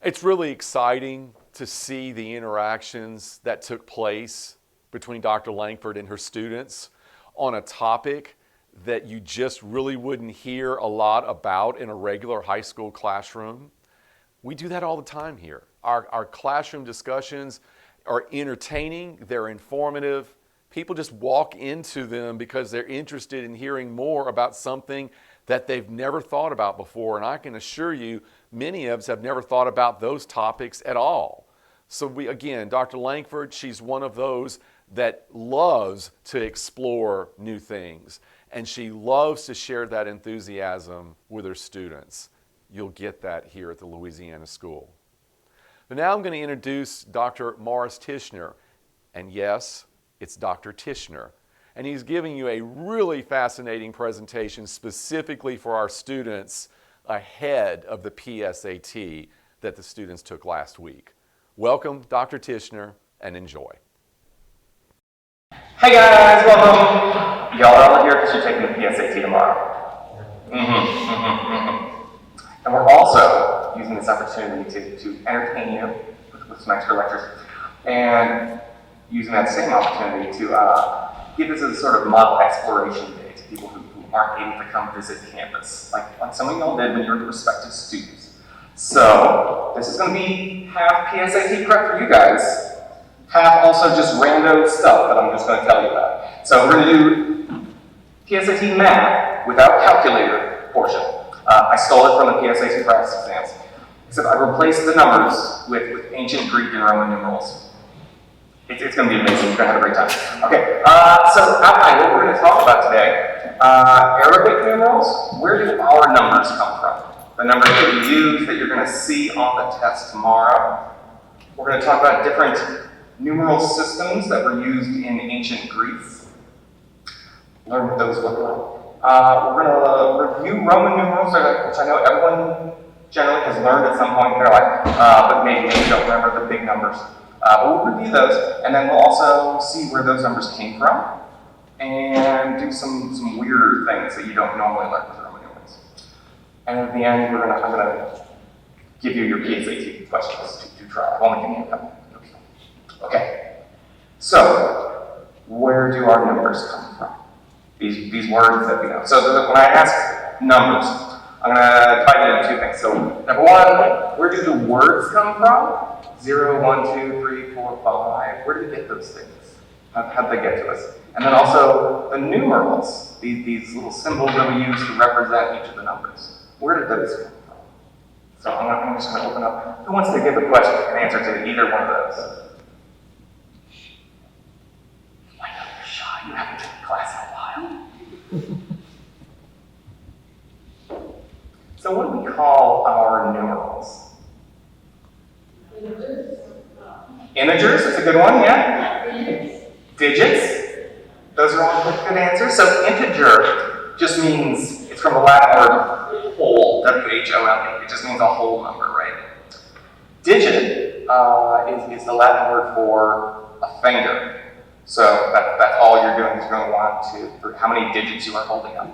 It's really exciting to see the interactions that took place between Dr. Langford and her students on a topic that you just really wouldn't hear a lot about in a regular high school classroom. We do that all the time here. Our classroom discussions are entertaining, they're informative. People just walk into them because they're interested in hearing more about something that they've never thought about before. And I can assure you, many of us have never thought about those topics at all. So again, Dr. Langford, she's one of those that loves to explore new things. And she loves to share that enthusiasm with her students. You'll get that here at the Louisiana School. But now I'm going to introduce Dr. Morris Tichenor. And yes, it's Dr. Tichenor. And he's giving you a really fascinating presentation specifically for our students ahead of the PSAT that the students took last week. Welcome, Dr. Tichenor, and enjoy. Hey guys, welcome. Y'all are all here because you're taking the PSAT tomorrow. And we're also using this opportunity to entertain you with some extra lectures, and using that same opportunity to give this as a sort of model exploration day to people who aren't able to come visit campus, like some of y'all did when you were prospective students. So this is going to be half PSAT prep for you guys, half also just rando stuff that I'm just going to tell you about. So we're going to do PSAT math without calculator portion. I stole it from the PSAT practice exams, except I replaced the numbers with ancient Greek and Roman numerals. It's going to be amazing. You're going to have a great time. Okay, so outline, what we're going to talk about today. Arabic numerals, where do our numbers come from? The numbers that we use that you're going to see on the test tomorrow. We're going to talk about different numeral systems that were used in ancient Greece. Learn what those look like. We're going to review Roman numerals, which I know everyone generally has learned at some point in their life, but maybe you don't remember the big numbers. But we'll review those, and then we'll also see where those numbers came from, and do some weirder things that you don't normally learn with Roman numerals. And at the end, I'm going to give you your PSAT questions to try. I've only given you a couple. Okay. So, where do our numbers come from? These words that we know. So when I ask numbers, I'm going to divide it into two things. So number one, where do the words come from? 0, 1, 2, 3, 4, 5. Where do we get those things? How did they get to us? And then also the numerals, these little symbols that we use to represent each of the numbers. Where did those come from? So I'm just going to open up. Who wants to give a question, an answer to either one of those? I know you're shy. You haven't taken class in a while. So what do we call our numerals? Integers, that's a good one, yeah? Digits. Those are all good answers. So integer just means, it's from the Latin word whole, W-H-O-L-E. It just means a whole number, right? Digit is the Latin word for a finger. So that's all you're doing is going to want for how many digits you are holding up.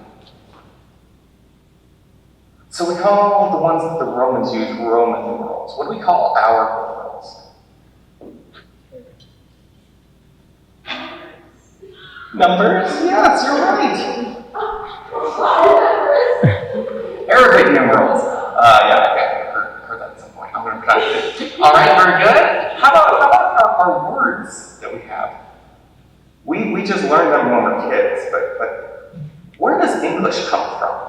So we call the ones that the Romans used Roman numerals. What do we call our numerals? Numbers? Yes, you're right. Arabic numerals. Yeah, I heard that at some point. I'm going to practice it. All right, very good. How about our words that we have? We just learned them when we were kids, but where does English come from?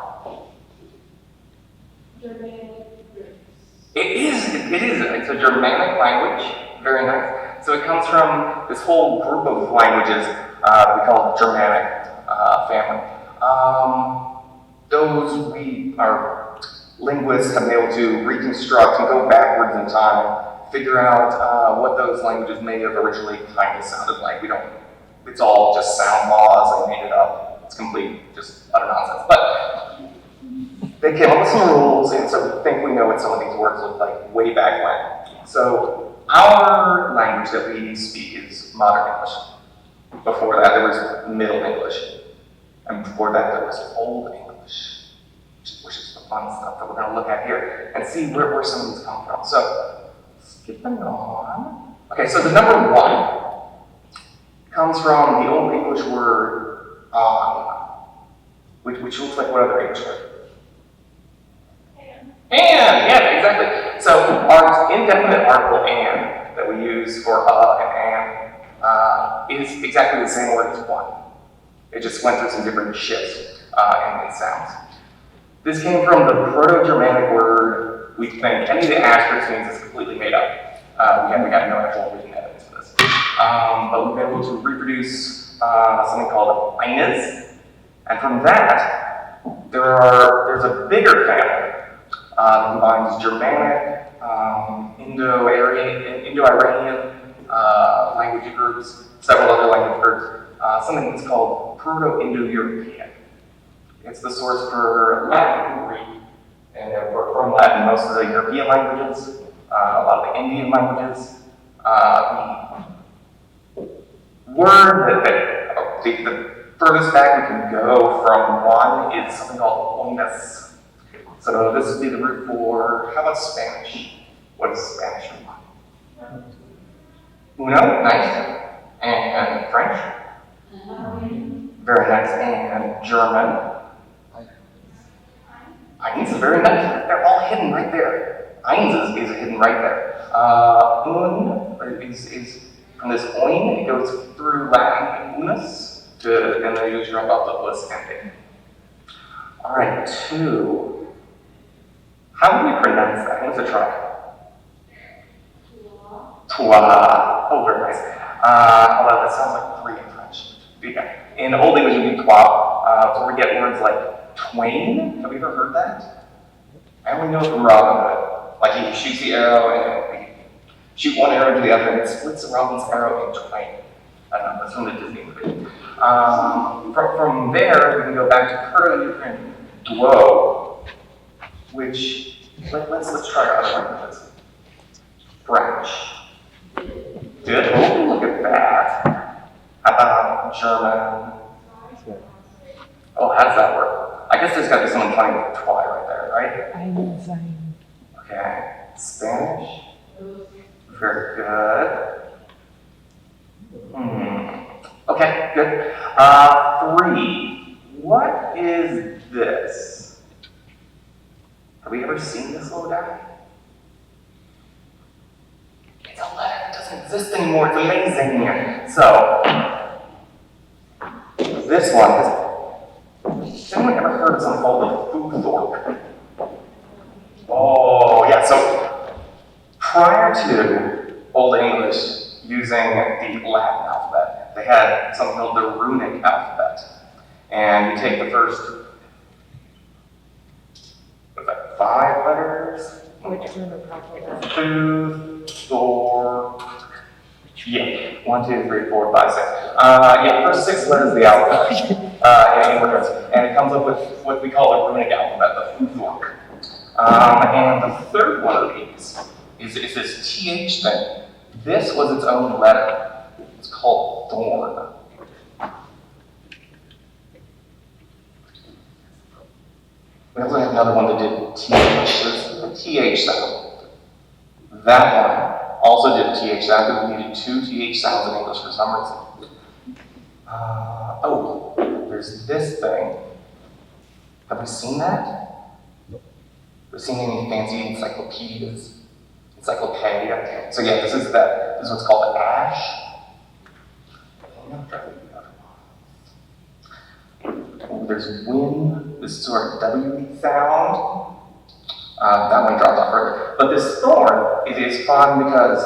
It is. It's a Germanic language. Very nice. So it comes from this whole group of languages that we call Germanic family. Our linguists have been able to reconstruct and go backwards in time, figure out what those languages may have originally kind of sounded like. It's all just sound laws. They made it up. It's complete, just utter nonsense. But they came up with some rules, and so we think we know what some of these words look like way back when. So our language that we speak is modern English. Before that, there was Middle English. And before that, there was Old English, which is the fun stuff that we're going to look at here and see where some of these come from. So, skipping on. Okay, so the number 1 comes from the Old English word on, which looks like what other English word? And, yeah, exactly. So our indefinite article and that we use for and is exactly the same word as one. It just went through some different shifts in sounds. This came from the Proto-Germanic word we think any of the asterisks means is completely made up. We have no actual written evidence for this. But we've been able to reproduce something called eines, and from that, there's a bigger family. Combines Germanic, Indo-Iranian language groups, several other language groups, something that's called Proto-Indo-European. It's the source for Latin and Greek, and from Latin, most of the European languages, a lot of the Indian languages. The word the furthest back we can go from one is something called oines. So this would be the root for, how about Spanish? What is Spanish? Uno, nice. And French? Very nice. And German? Eins is very nice. They're all hidden right there. Eins is hidden right there. Un is from this oin, it goes through Latin unus, and then you drop off the plus ending. All right, 2. How do we pronounce that? Let's try. Toi. Oh, very nice. Although that sounds like 3 in French. Yeah. In Old English, we do toi, where we get words like twain. Have we ever heard that? I only know it from Robin Hood. Like he shoots the arrow and shoot one arrow to the other and it splits Robin's arrow in twain. I don't know, that's from the Disney movie. From there, we can go back to Proto-Ukrainian duo, which, let's try our other languages. French. Good, oh, look at that. How about German? Oh, how does that work? I guess there's got to be someone funny with twi right there, right? Okay. Spanish. Very good. Okay, good. 3. What is this? Have we ever seen this little guy? It's a letter that doesn't exist anymore. It's amazing. So, this one has anyone ever heard of something called the Futhorc? Oh, yeah. So, prior to Old English using the Latin alphabet, they had something called the runic alphabet. And you take the first, what's that, 5 letters? Which runic alphabet? Two, Thor. Yeah, 1, 2, 3, 4, 5, 6. Yeah, first 6 letters of the alphabet in English, and it comes up with what we call a runic alphabet, the Futhorc. And the third one of these is this TH thing. This was its own letter. It's called thorn. We also have another one that did TH. There's a TH sound. That one also did a TH sound because we needed 2 TH sounds in English for some reason. There's this thing. Have we seen that? Have we seen any fancy encyclopedias? Encyclopedia. So yeah, this is what's called an ash. There's win. This is sort of W sound. That one dropped off further. But this thorn is fun because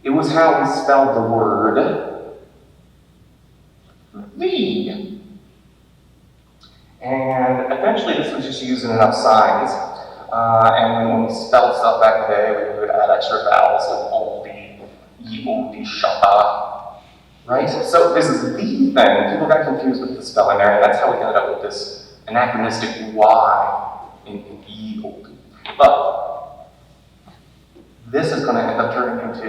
it was how we spelled the word VED. And eventually this was just used in enough signs. And when we spelled stuff back in the day, we would add extra vowels like oldie, ye oldie, shapa. Right? So this is the thing. People got confused with the spelling there, and that's how we ended up with this anachronistic Y in ye oldie. But this is going to end up turning into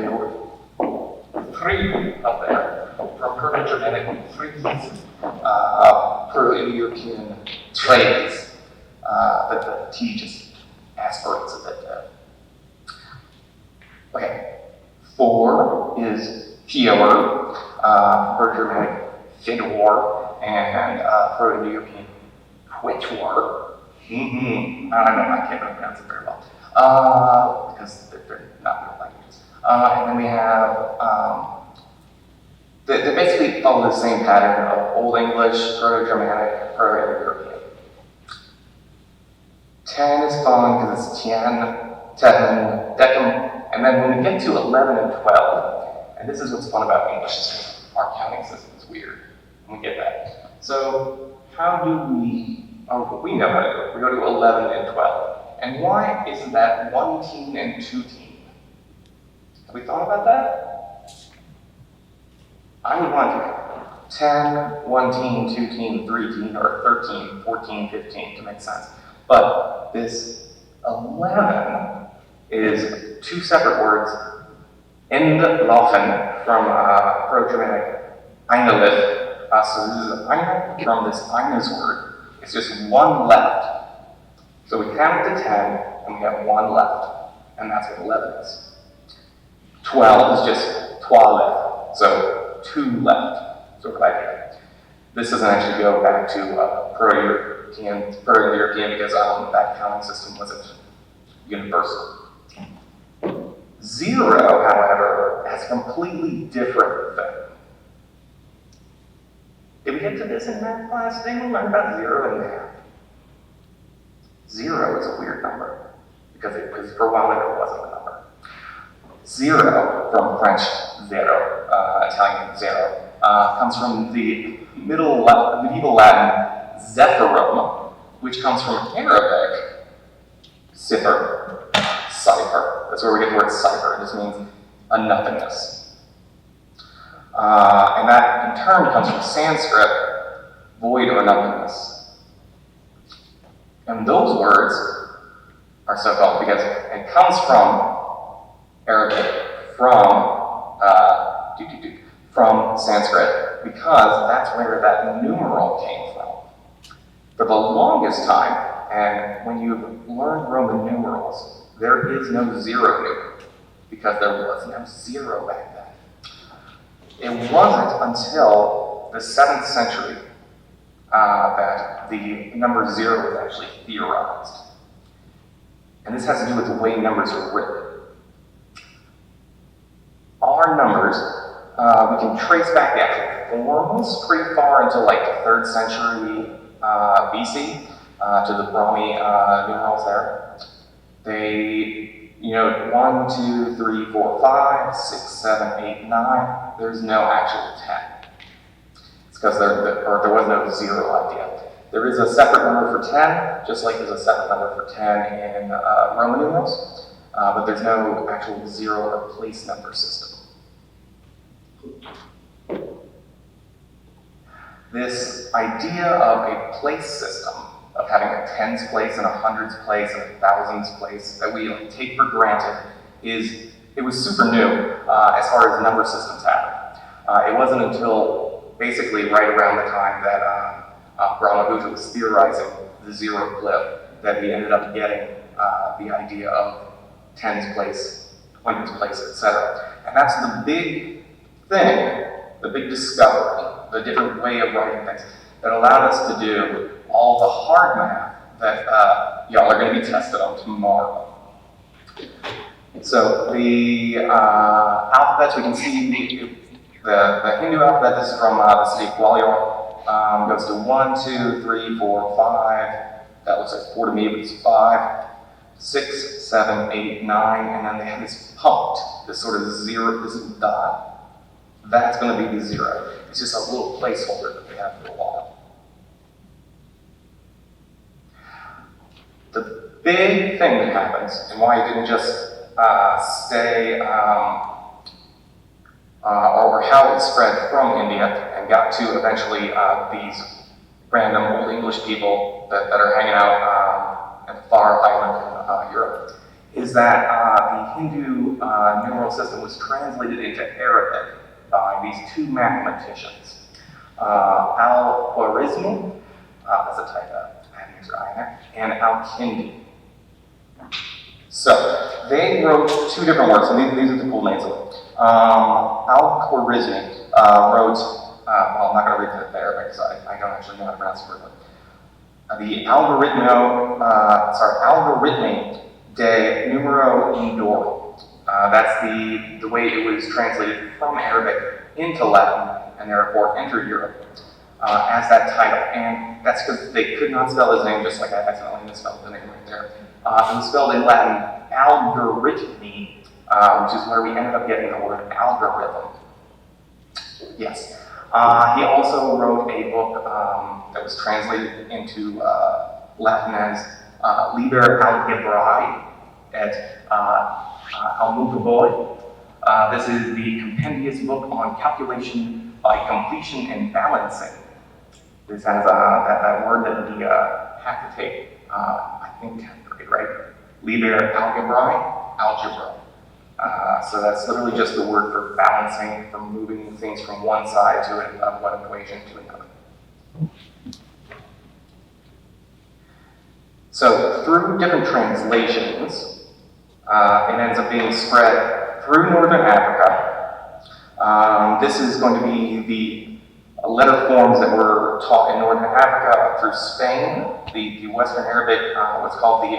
3 up there. From Proto-Germanic 3 Proto-Indo-European traits. the T just aspirates a bit there. Okay, 4 is Fior, Proto-Germanic Fidor, and Proto-European Quichor. I don't know, I can't really pronounce it very well, because they're not real languages. And then we have, they basically follow the same pattern of Old English, Proto-Germanic, Proto-European. 10 is fun because it's Tien, Tetten, Decim, and then when we get to 11 and 12, and this is what's fun about English, is our counting system is weird, and we get that. So how do we, we know how to do it. We go to 11 and 12. And why isn't that 1 teen and 2 teen? Have we thought about that? I would want to 10, 1 teen, 2 teen, 3 teen, or 13, 14, 15 to make sense. But this 11 is 2 separate words, Endlaufen from Proto-Germanic Einelif. So this is Eine from this Eines word. It's just 1 left. So we count to 10 and we have 1 left. And that's what 11 is. 12 is just 12, so 2 left, sort of idea. This doesn't actually go back to Proto-European because that counting system wasn't universal. 0, however, has a completely different thing. Did we get to this in math class? Did anyone learn about 0 in math? 0 is a weird number because for a while there wasn't a number. 0 from French zero, Italian zero, comes from the medieval Latin zephyrum, which comes from Arabic cipher, cipher. That's where we get the word cipher. It just means a nothingness. And that in turn comes from Sanskrit, void or nothingness. And those words are so called because it comes from Arabic, from Sanskrit, because that's where that numeral came from. For the longest time, and when you learn Roman numerals, there is no 0 numeral, because there was no 0 back then. It wasn't until the 7th century that the number 0 was actually theorized. And this has to do with the way numbers are written. Our numbers, we can trace back the actual forms pretty far until like the 3rd century BC to the Brahmi numerals there. They, 1, 2, 3, 4, 5, 6, 7, 8, 9. There's no actual 10. It's because there was no 0 idea. There is a separate number for 10, just like there's a separate number for 10 in Roman numerals, but there's no actual 0 or place number system. This idea of a place system, of having a tens place and a hundreds place and a thousands place that we take for granted, it was super new as far as number systems happen. It wasn't until basically right around the time that Brahmagupta was theorizing the 0 glyph that we ended up getting the idea of tens place, hundreds place, etc. And that's the big thing, the big discovery, the different way of writing things that allowed us to do all the hard math that y'all are going to be tested on tomorrow. So the alphabets, we can see the Hindu alphabet. This is from the city of Gwalior. Goes to 1, 2, 3, 4, 5. That looks like 4 to me, but it's 5. 6, 7, 8, 9, and then they have this pumped, this sort of 0, this dot. That's going to be the 0. It's just a little placeholder that we have for a while. The big thing that happens, and why it didn't just stay, or how it spread from India and got to eventually these random Old English people that are hanging out at the far island of Europe, is that the Hindu numeral system was translated into Arabic by these 2 mathematicians, Al-Khwarizmi, that's a typo, I have an extra I in there, and Al-Kindi. So they wrote two different works, and these are the cool names of them. Al-Khwarizmi wrote, well, I'm not going to read the Arabic because I don't actually know how to pronounce it correctly. The Algoritmi de Numero Indor. That's the way it was translated from Arabic into Latin, and therefore entered Europe as that title. And that's because they could not spell his name, just like I accidentally misspelled the name right there. It was spelled in Latin algorithmi, which is where we ended up getting the word algorithm. Yes. He also wrote a book that was translated into Latin as Liber Algebrae et Almugaboy. This is the compendious book on calculation by completion and balancing. This has that word that we have to take, I think, 10th grade, right? Liber Algebrae, algebra. So that's literally just the word for balancing, for moving things from one side of one equation to another. So through different translations, it ends up being spread through Northern Africa. This is going to be the letter forms that were taught in Northern Africa through Spain, the Western Arabic, what's called the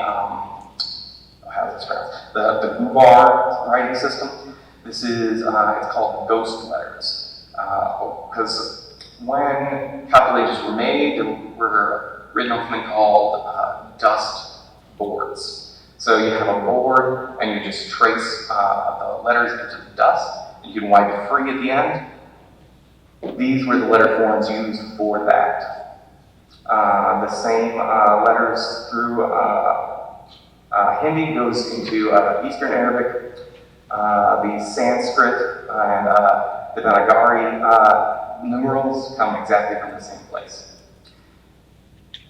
the Gubar writing system. This is, it's called ghost letters. Because when calculations were made, they were written on something called dust boards. So you have a board, and you just trace the letters into the dust. You can wipe it free at the end. These were the letter forms used for that. The same letters through Hindi goes into Eastern Arabic, the Sanskrit, and the Devanagari numerals come exactly from the same place.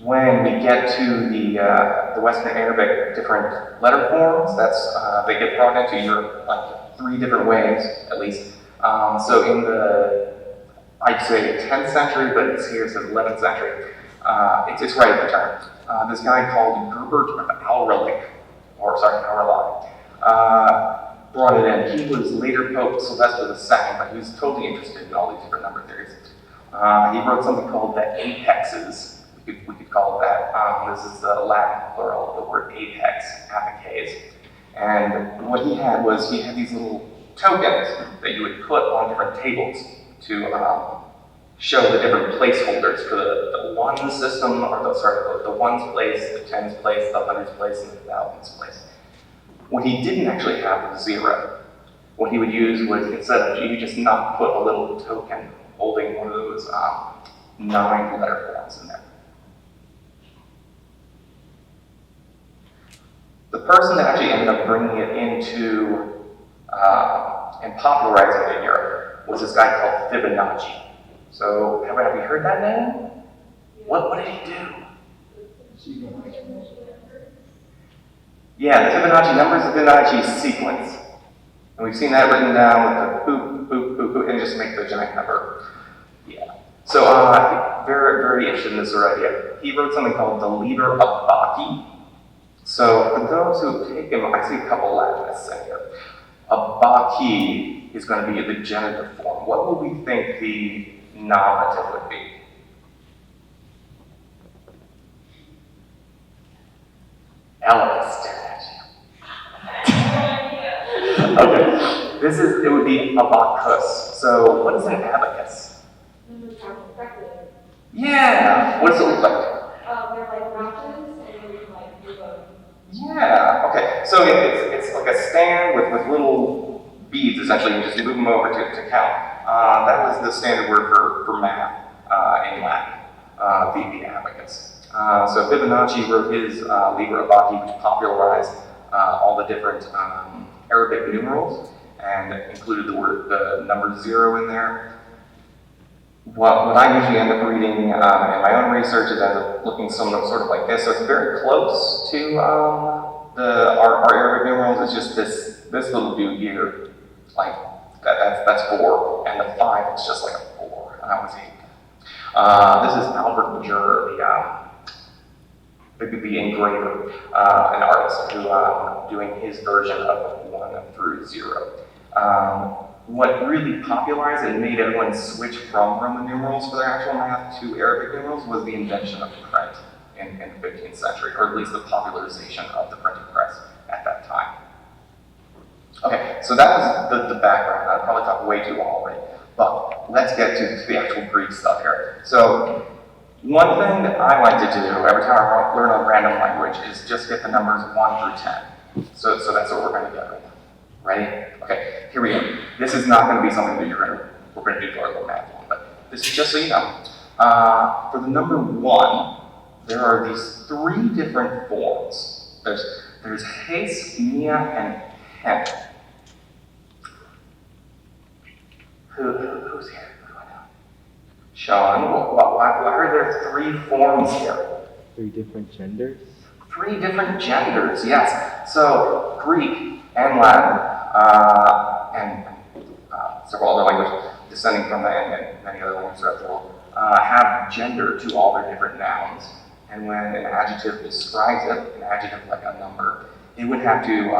When we get to the Western Arabic different letter forms, they get brought into Europe like 3 different ways, at least. So in I'd say 10th century, but it's here, it says 11th century. It's right at the turn. This guy called Gerbert of Aurelic, brought it in. He was later Pope Sylvester II, but he was totally interested in all these different number theories. He wrote something called the apexes. We could call it that. This is the Latin plural of the word apex, apices. And what he had was these little tokens that you would put on different tables to show the different placeholders for the ones system, or the ones place, the tens place, the hundreds place, and the thousands place. What he didn't actually have was 0. What he would use was, instead of, you just not put a little token holding one of those 9 letter forms in there. The person that actually ended up bringing it into and popularizing it in Europe was this guy called Fibonacci. So, have you heard that name? What did he do? Yeah, the Fibonacci numbers, the Fibonacci sequence. And we've seen that written down with the boop, boop, boop, boop, and just make the giant number. Yeah. So, I think very, very interested in this idea. He wrote something called the Liber Abbaci. So, for those who take him, I see a couple Latinists in here. Abbaci is going to be the genitive form. What would we think the nominative would be? Ellis. Okay. It would be abacus. So, what is an abacus? Yeah. What does it look like? They're like notches, and you can like move them. Yeah. Okay. So it's like a stand with little beads, essentially. You just move them over to count. That was the standard word for math in Latin, the abacus. So Fibonacci wrote his Liber Abbaci, which popularized all the different Arabic numerals and included the number 0 in there. What I usually end up reading in my own research is end up looking sort of like this. So it's very close to our Arabic numerals. It's just this little dude here, like that's 4, and the 5 is just like a 4. And I always hate that. This is Albert Major, the engraver, an artist who doing his version of 1 through 0. What really popularized and made everyone switch from Roman numerals for their actual math to Arabic numerals was the invention of print in the 15th century, or at least the popularization of the printing press at that time. Okay, so that was the background. I probably talked way too long already, but let's get to the actual Greek stuff here. So one thing that I like to do every time I learn a random language is just get the numbers 1 through 10. So that's what we're going to get right now. Ready? Okay, here we go. This is not going to be something that we're going to do for our little math one, but this is just so you know. For the number 1, there are these 3 different forms. There's Hes, Mia, and Hen. Who's here? Who do I know? Sean, why are there 3 forms here? 3 different genders? 3 different genders, yes. So Greek and Latin and several other languages descending from that and many other languages throughout the world have gender to all their different nouns. And when an adjective describes it, an adjective like a number, it would have to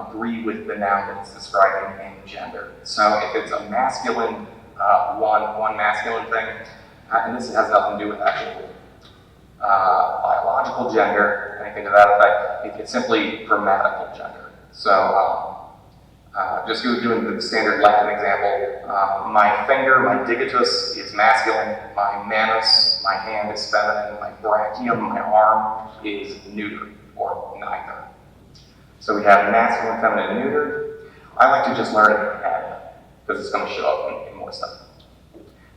agree with the noun that it's describing in gender. So if it's a masculine, one masculine thing, and this has nothing to do with actual biological gender, anything to that effect, it's simply grammatical gender. So just doing the standard Latin example, my finger, my digitus is masculine, my manus, my hand is feminine, my brachium, my arm is neuter, or neither. So we have masculine, feminine, and neuter. I like to just learn it in head, because it's going to show up in more stuff.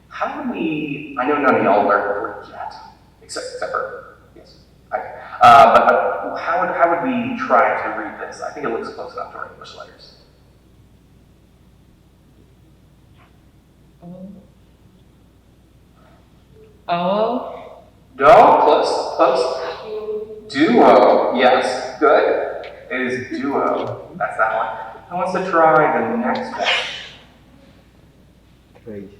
How do we, I know none of y'all learned Greek yet, except for, yes. Okay. But how would we try to read this? I think it looks close enough to our English letters. Oh. Do, close. Duo, yes, good. It is duo. That's that one. Who wants to try the next one? Trace.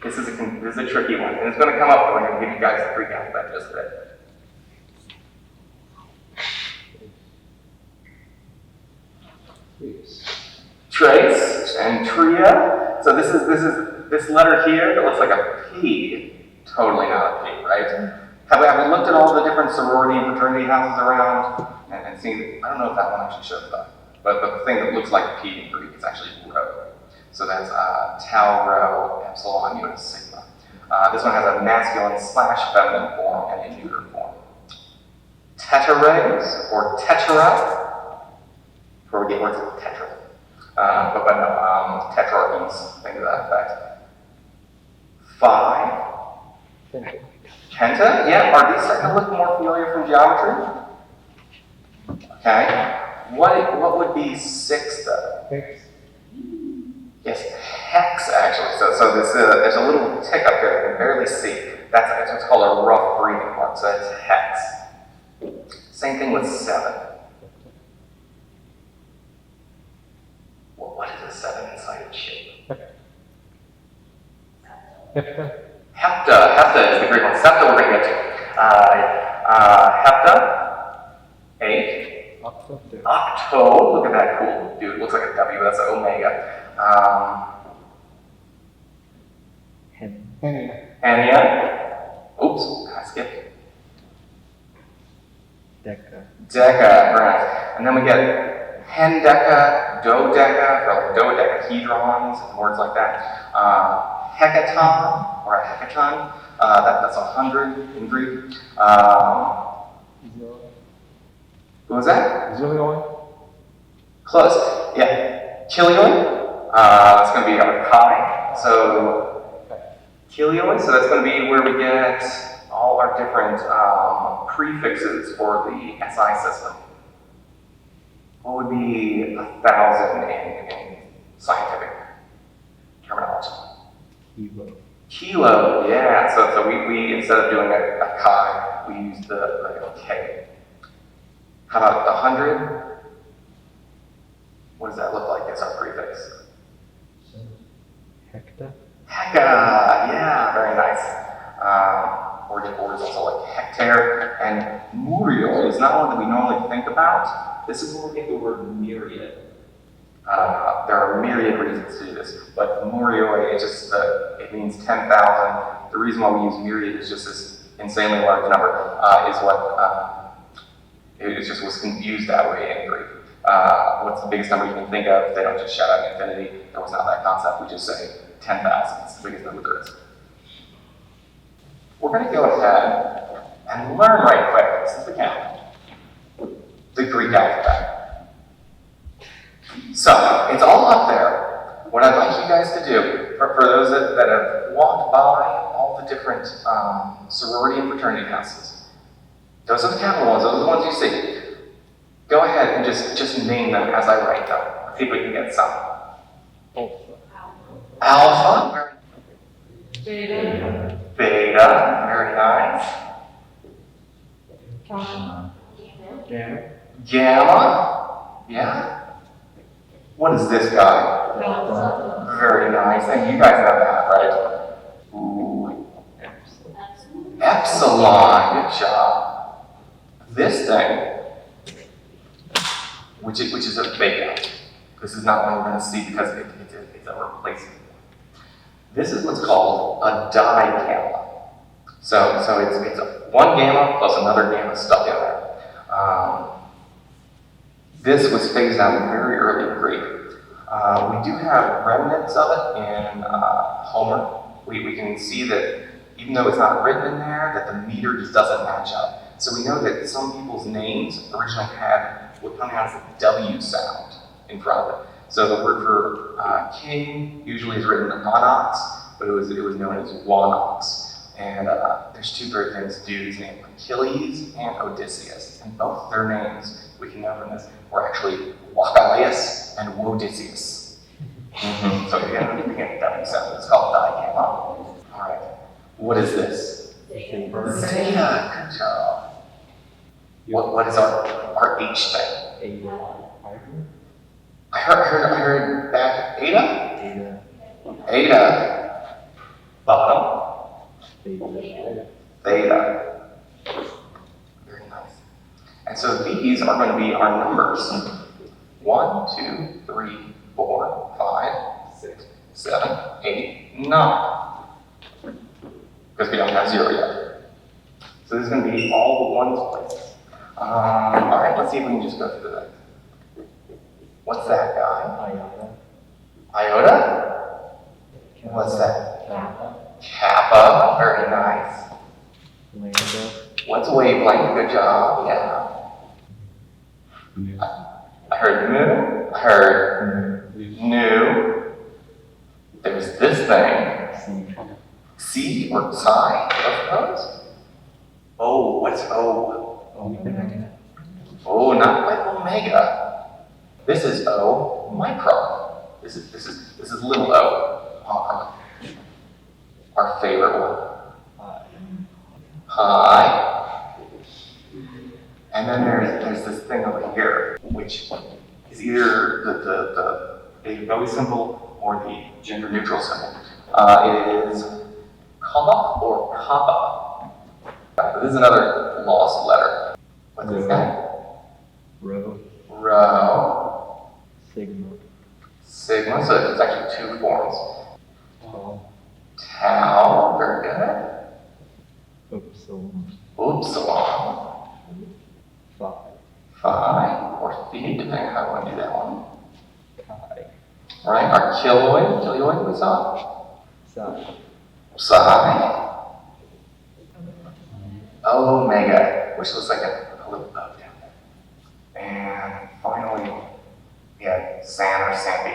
This is a tricky one, and it's going to come up, but I'm going to give you guys the Greek alphabet just a bit. Trace and tria. So this letter here that looks like a P. Totally not a P, right? Have we looked at all the different sorority and fraternity houses around and seen? I don't know if that one actually shows up, but the thing that looks like a P in Greek is actually rho. So that's tau, rho, epsilon, mu, sigma. This one has a masculine / feminine form and a neuter form. Tetrares or tetra. Before we get words like tetra. But no, tetrarchies, things to that effect. 5. Penta, yeah. Are these starting to look more familiar from geometry? Okay. What would be 6 though? Hex. Yes, hex actually. So there's a little tick up here you can barely see. That's what's called a rough breathing mark. So it's hex. Same thing with 7. Well, what is a 7-sided shape? Hepta is the Greek one. Septa we're going to get to. Hepta, 8. Octo, look at that cool dude. Looks like a W. That's an omega. Henia. Oops, I skipped. Deca, right. And then we get hendeca, dodeca, for like dodecahedrons and words like that. Hecaton, or a hecaton, that's 100 in Greek. What was that? Zillion. Close, yeah. Kilioi, that's going to be our chi. So, kilioi, so that's going to be where we get all our different prefixes for the SI system. What would be 1,000 in scientific terminology? Kilo, yeah. So we instead of doing a chi, we use the K. How about 100? What does that look like as our prefix? Hecta. Hecka, yeah, very nice. Or is also like This is where we get the word myriad. There are myriad reasons to do this, but morioi, it means 10,000. The reason why we use myriad is just this insanely large number, is what it just was used that way in Greek. What's the biggest number you can think of? They don't just shout out infinity. There was not that concept. We just say 10,000. It's the biggest number there is. We're going to go ahead and learn right quick. This is the count. The Greek alphabet. So, it's all up there. What I'd like you guys to do, for those that have walked by all the different sorority and fraternity houses, those are the capital ones, those are the ones you see. Go ahead and just name them as I write them. Let's see if we can get some. Alpha. Beta. Beta. Very nice. Gamma. Gamma. Yeah. What is this guy? Delta. Very nice. And you guys know that, right? Ooh. Epsilon. Good job. This thing, which is a beta. This is not one we're going to see because it's a replacement. This is what's called a digamma. So it's one gamma plus another gamma stuck in there. This was phased out very early in Greek. We do have remnants of it in Homer. We can see that even though it's not written in there, that the meter just doesn't match up. So we know that some people's names originally had what pronounced the W sound in front of it. So the word for king usually is written onox, but it was known as wanox. And there's two very famous dudes named Achilles and Odysseus. And both their names, we can know from this, were actually Wachaleus and Wodysseus. So again, we get W sound. It's called digamma. All right. What is this? Zeta. Good job. What is our H thing? I heard back Eta? Eta. Bottom. Theta. Very nice. And so these are going to be our numbers. 1, 2, 3, 4, 5, 6, 7, 8, 9. Because we don't have 0 yet. So this is going to be all the ones places. All right, let's see if we can just go through that. What's that guy? Iota? What's that? Kappa. Very nice. What's wavelength? Good job. Yeah. I heard mu. I heard nu. There's this thing. C or psi, I suppose. Oh, what's O? Oh, not quite omega. This is O micron. This is little o. Our favorite one. Pi. And then there's this thing over here, which is either the Bowie symbol or the gender neutral symbol. It is comma or kappa. This is another lost letter. What's this guy? Rho. Sigma, so it's actually two forms. Tau, very good. Upsilon. Phi, or phi, depending on how you want to do that one. Right, our kiloid we saw. Psi. Omega, which looks like a little bug down there. And finally, yeah, San or Sampi.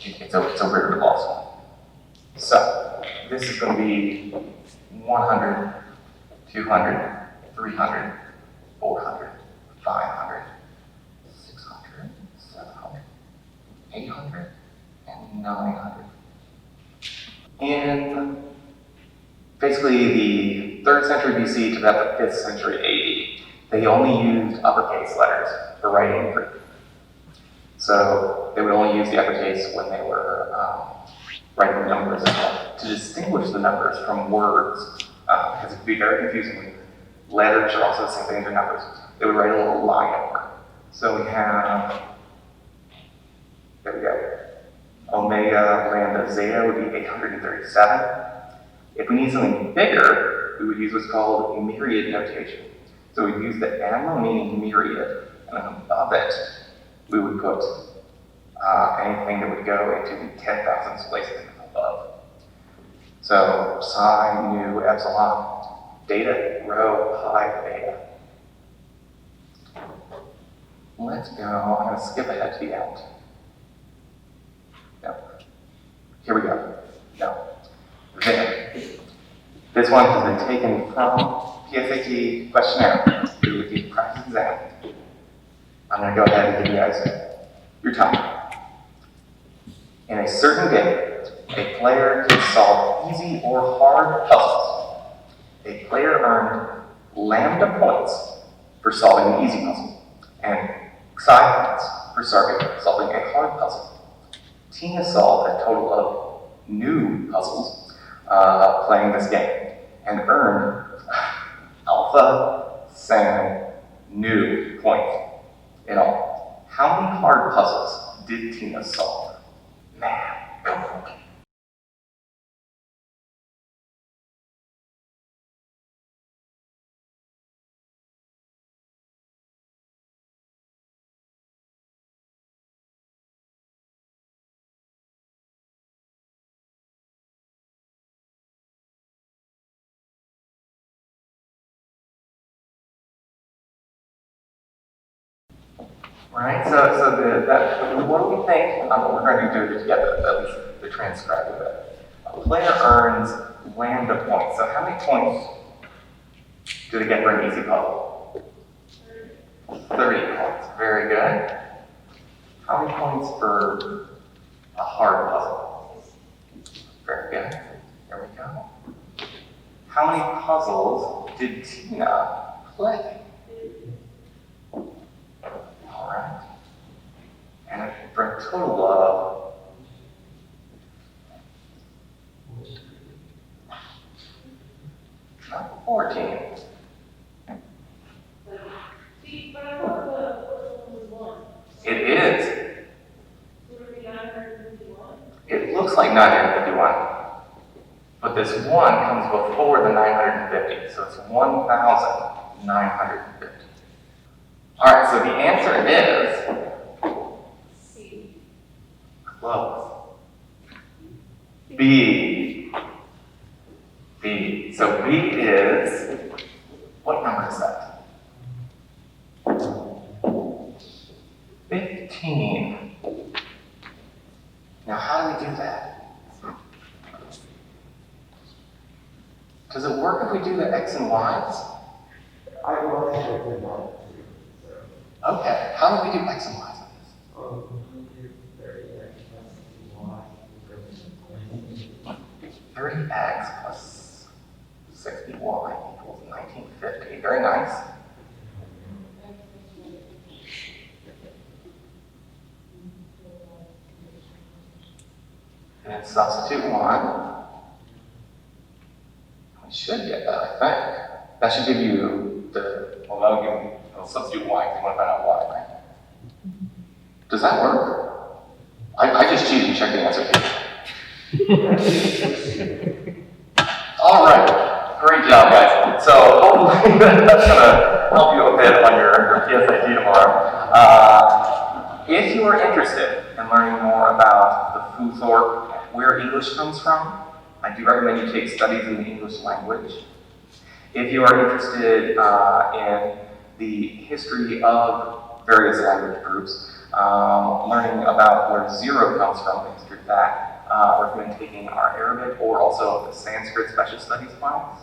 It's a weird lost one. So, this is going to be 100, 200, 300, 400, 500, 600, 700, 800, and 900. In basically the 3rd century BC to about the 5th century AD, they only used uppercase letters for writing in Greek. So they would only use the uppercase when they were writing numbers to distinguish the numbers from words, because it could be very confusing when letters are also the same thing as your numbers. they would write a little line over it. So we have, there we go. Omega lambda zeta would be 837. If we need something bigger, we would use what's called a myriad notation. So we'd use the M meaning myriad, and then above it, we would put anything that would go into the 10,000th place above. So psi, nu, epsilon, data, rho, pi, beta. Let's go, I'm going to skip ahead to the end. No. Here we go. No. Then. This one has been taken from PSAT questionnaire to the practice exam. I'm going to go ahead and give you guys your time. In a certain game, a player can solve easy or hard puzzles. A player earned lambda points for solving an easy puzzle, and psi points for solving a hard puzzle. Tina solved a total of new puzzles playing this game, and earned alpha, san, nu points in all. How many hard puzzles did Tina solve? Man, go for it. Right, so what do we think? We're going to do it together, at least the transcribe of it. A player earns lambda points. So how many points do they get for an easy puzzle? 30 points. Very good. How many points for a hard puzzle? Very good. There we go. How many puzzles did Tina play? Alright. And for a total of 14. See, but I thought the first one was 1. It is. Would it be 951? It looks like 951. But this 1 comes before the 950, so it's 1,950. Alright, so the answer is C. close. B. B. So B is, what number is that? 15. Now how do we do that? Does it work if we do the X and Y's? Okay, how do we do X and Y's on this? 30x plus 60y equals 1950. Very nice. And then substitute 1. We should get that, I think. That should give you the, well, that'll give you, it'll substitute y if you want to find out y, right? Does that work? I just cheated and checked the answer key. All right, great job, guys. So hopefully that's gonna help you a bit on your PSAT tomorrow. If you are interested in learning more about the Futhorpe, where English comes from, I do recommend you take studies in the English language. If you are interested in the history of various language groups, learning about where zero comes from, the history of that, I recommend taking our Arabic or also the Sanskrit special studies class.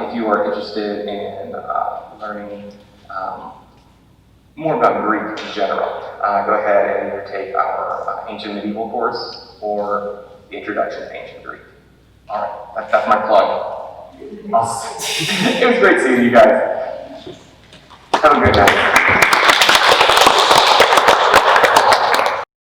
If you are interested in learning more about Greek in general, go ahead and either take our Ancient Medieval course or the Introduction to Ancient Greek. All right, that's my plug. It was great seeing you guys. Have a good night.